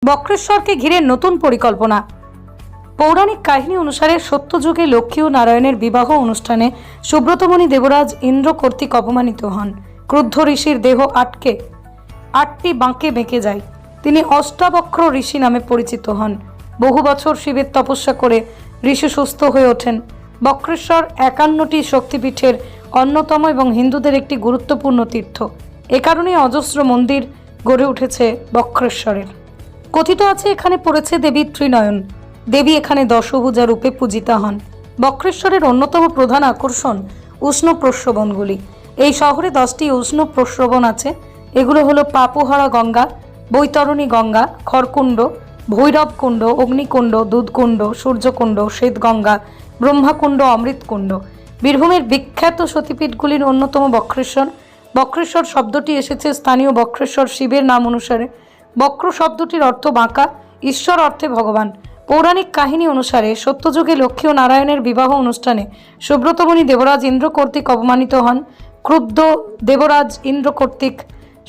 বক্রেশ্বরকে ঘিরে নতুন পরিকল্পনা। পৌরাণিক কাহিনী অনুসারে সত্যযুগে লক্ষ্মী ও নারায়ণের বিবাহ অনুষ্ঠানে সুব্রতমণি দেবরাজ ইন্দ্র কর্তৃক অপমানিত হন। ক্রুদ্ধ ঋষির দেহ আটকে 8টি বাঁকে বেঁকে যায়। তিনি অষ্টাবক্র ঋষি নামে পরিচিত হন। বহু বছর শিবের তপস্যা করে ঋষি সুস্থ হয়ে ওঠেন। বক্রেশ্বর 51টি শক্তিপীঠের অন্যতম এবং হিন্দুদের একটি গুরুত্বপূর্ণ তীর্থ। এ কারণে অজস্র মন্দির গড়ে উঠেছে বক্রেশ্বরের। কথিত আছে এখানে পড়েছে দেবী ত্রিনয়ন। দেবী এখানে দশভুজা রূপে পূজিতা হন। বক্রেশ্বরের অন্যতম প্রধান আকর্ষণ উষ্ণ প্রস্রবণগুলি। এই শহরে 10টি উষ্ণ প্রস্রবণ আছে। এগুলো হলো পাপুহারা গঙ্গা, বৈতরণী গঙ্গা, খড়কুণ্ড, ভৈরবকুণ্ড, অগ্নিকুণ্ড, দুধকুণ্ড, সূর্যকুণ্ড, শ্বেতগঙ্গা, ব্রহ্মাকুণ্ড, অমৃতকুণ্ড। বীরভূমের বিখ্যাত সতীপীঠগুলির অন্যতম বক্রেশ্বর। বক্রেশ্বর শব্দটি এসেছে স্থানীয় বক্রেশ্বর শিবের নাম অনুসারে। বক্র শব্দটির অর্থ বাঁকা, ঈশ্বর অর্থে ভগবান। পৌরাণিক কাহিনী অনুসারে সত্যযুগে লক্ষ্মী ও নারায়ণের বিবাহ অনুষ্ঠানে সুব্রতমণি দেবরাজ ইন্দ্র কর্তৃক অপমানিত হন। ক্রুদ্ধ দেবরাজ ইন্দ্র কর্তৃক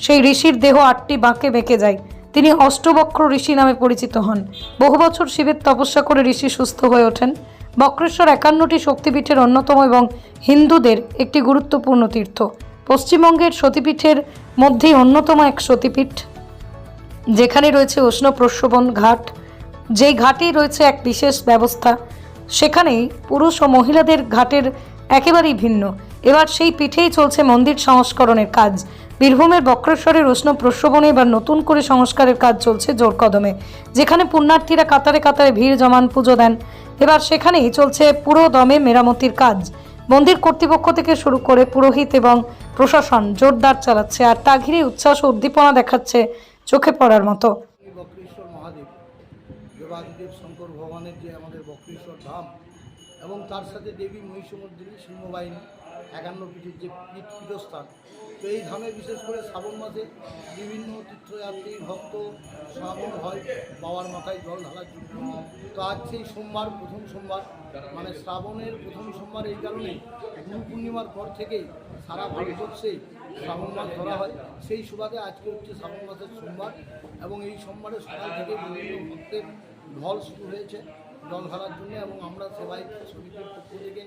সেই ঋষির দেহ 8টি বাঁকে বেঁকে যায়। তিনি অষ্টবক্র ঋষি নামে পরিচিত হন। বহু বছর শিবের তপস্যা করে ঋষি সুস্থ হয়ে ওঠেন। বক্রেশ্বর 51টি শক্তিপীঠের অন্যতম এবং হিন্দুদের একটি গুরুত্বপূর্ণ তীর্থ। পশ্চিমবঙ্গের সতীপীঠের মধ্যেই অন্যতম এক সতীপীঠ, যেখানে রয়েছে উষ্ণ প্রস্রবণ ঘাট। যেই ঘাটেই রয়েছে এক বিশেষ ব্যবস্থা, সেখানেই পুরুষ ও মহিলাদের ঘাটের একেবারেই ভিন্ন। এবার সেই পীঠেই চলছে মন্দির সংস্করণের কাজ। বীরভূমের বক্রেশ্বরের উষ্ণ প্রস্রবণে এবার নতুন করে সংস্কারের কাজ চলছে জোর কদমে। যেখানে পুণ্যার্থীরা কাতারে কাতারে ভিড় জমান পুজো দেন, এবার সেখানেই চলছে পুরো দমে মেরামতির কাজ। মন্দির কর্তৃপক্ষ থেকে শুরু করে পুরোহিত এবং প্রশাসন জোরদার চালাচ্ছে, আর তা ঘিরে উচ্ছ্বাস ও উদ্দীপনা দেখাচ্ছে চোখে পড়ার মতো। বক্রেশ্বর মহাদেব দেবাদিদেব শঙ্কর ভগবানের যে আমাদের বক্রেশ্বর ধাম এবং তার সাথে দেবী মহিষমর্দিনী সিংহবাহিনী 51 পীঠের যে পীঠস্থান। তো এই ধামে বিশেষ করে শ্রাবণ মাসে বিভিন্ন তীর্থযাত্রী ভক্ত সমাগম হয় বাবার মাথায় জল ঢালার জন্য। তো আজ সেই সোমবার, প্রথম সোমবার, মানে শ্রাবণের প্রথম সোমবার। এই কারণেই গুরু পূর্ণিমার পর থেকেই সারা ভারতবর্ষেই শ্রাবণ মাস ধরা হয়। সেই সুবাদে আজকে হচ্ছে শ্রাবণ মাসের সোমবার এবং এই সোমবারে সকাল থেকে বিভিন্ন ভক্তের ঢল শুরু হয়েছে জল ঢালার জন্য। এবং আমরা সেবাই সমিতির পক্ষ থেকে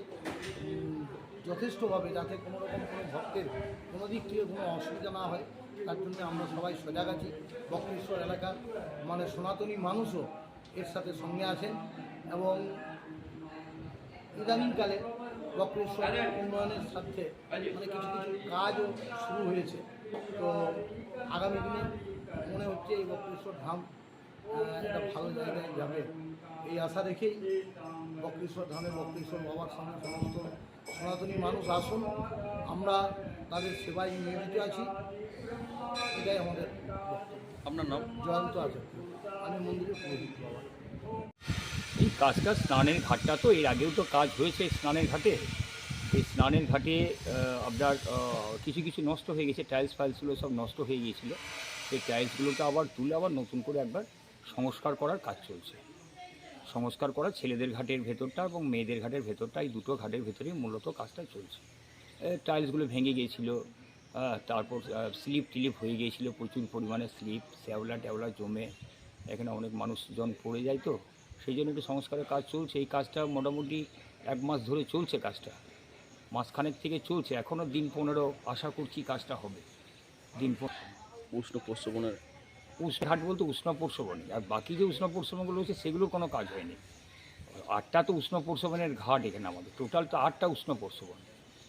যথেষ্টভাবে যাতে কোনো রকম কোনো ভক্তের কোনো দিক থেকে কোনো অসুবিধা না হয় তার জন্য আমরা সবাই সজাগ আছি। বক্রেশ্বর এলাকার মানে সনাতনী মানুষও এর সাথে সঙ্গে আছেন এবং ইদানিংকালে বক্রেশ্বর উন্নয়নের স্বার্থে মানে কিছু কিছু কাজও শুরু হয়েছে। তো আগামী দিনে মনে হচ্ছে এই বক্রেশ্বর ধাম একটা ভালো জায়গায় যাবে, এই আশা রেখেই বক্রেশ্বর ধামে বক্রেশ্বর বাবার সামনে সমস্ত সনাতনী মানুষ আসুন, আমরা তাদের সেবায় নিয়োজিত আছি। এটাই আমাদের বক্তব্য। আপনার নাম? জয়ন্ত আচার্য, আমি মন্দিরের পুরোহিত বাবা। এই কাজটা স্নানের ঘাটটা তো এর আগেও তো কাজ হয়েছে স্নানের ঘাটে। এই স্নানের ঘাটে আপনার কিছু কিছু নষ্ট হয়ে গেছে, টাইলস ফাইলসগুলো সব নষ্ট হয়ে গিয়েছিল। সেই টাইলসগুলোকে আবার তুলে আবার নতুন করে একবার সংস্কার করার কাজ চলছে। সংস্কার করা ছেলেদের ঘাটের ভেতরটা এবং মেয়েদের ঘাটের ভেতরটা, এই দুটো ঘাটের ভেতরেই মূলত কাজটা চলছে। টাইলসগুলো ভেঙে গিয়েছিল, তারপর স্লিপ টিলিপ হয়ে গিয়েছিল, প্রচুর পরিমাণে স্লিপ শ্যাওলা ট্যাওলা জমে এখানে অনেক মানুষজন পড়ে যায়। তো সেই জন্য একটু সংস্কারের কাজ চলছে। এই কাজটা মোটামুটি 1 মাস ধরে চলছে, কাজটা মাসখানেক থেকে চলছে। এখনও দিন 15 আশা করছি কাজটা হবে। দিন উষ্ণ প্রস্রবণের ঘাট বলতে উষ্ণ প্রস্রবণী, আর বাকি যে উষ্ণ প্রস্রবণগুলো হচ্ছে সেগুলোর কোনো কাজ হয়নি। 8টা তো উষ্ণ প্রস্রবণের ঘাট এখানে আমাদের, টোটাল তো 8টা উষ্ণ প্রস্রবণ।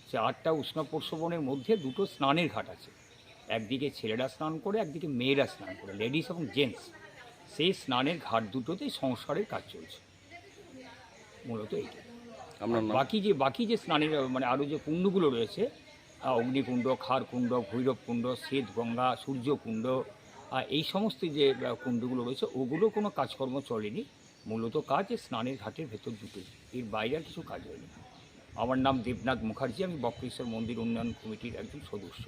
সে 8টা উষ্ণ প্রস্রবণের মধ্যে 2টো স্নানের ঘাট আছে। একদিকে ছেলেরা স্নান করে, একদিকে মেয়েরা স্নান করে, লেডিস এবং জেন্টস। সেই স্নানের ঘাট দুটোতেই সংস্কারের কাজ চলছে মূলত এইটা। আপনার নাম? বাকি যে স্নানের মানে আরও যে কুণ্ডগুলো রয়েছে, অগ্নিকুণ্ড, খারকুণ্ড, ভৈরবকুণ্ড, শ্বেতগঙ্গা, সূর্যকুণ্ড, এই সমস্ত যে কুণ্ডগুলো রয়েছে ওগুলো কোনো কাজকর্ম চলেনি। মূলত কাজ স্নানের ঘাটের ভেতর দুটোই, এর বাইরে আর কিছু কাজ হয়নি। আমার নাম দেবনাথ মুখার্জি, আমি বক্রেশ্বর মন্দির উন্নয়ন কমিটির একজন সদস্য।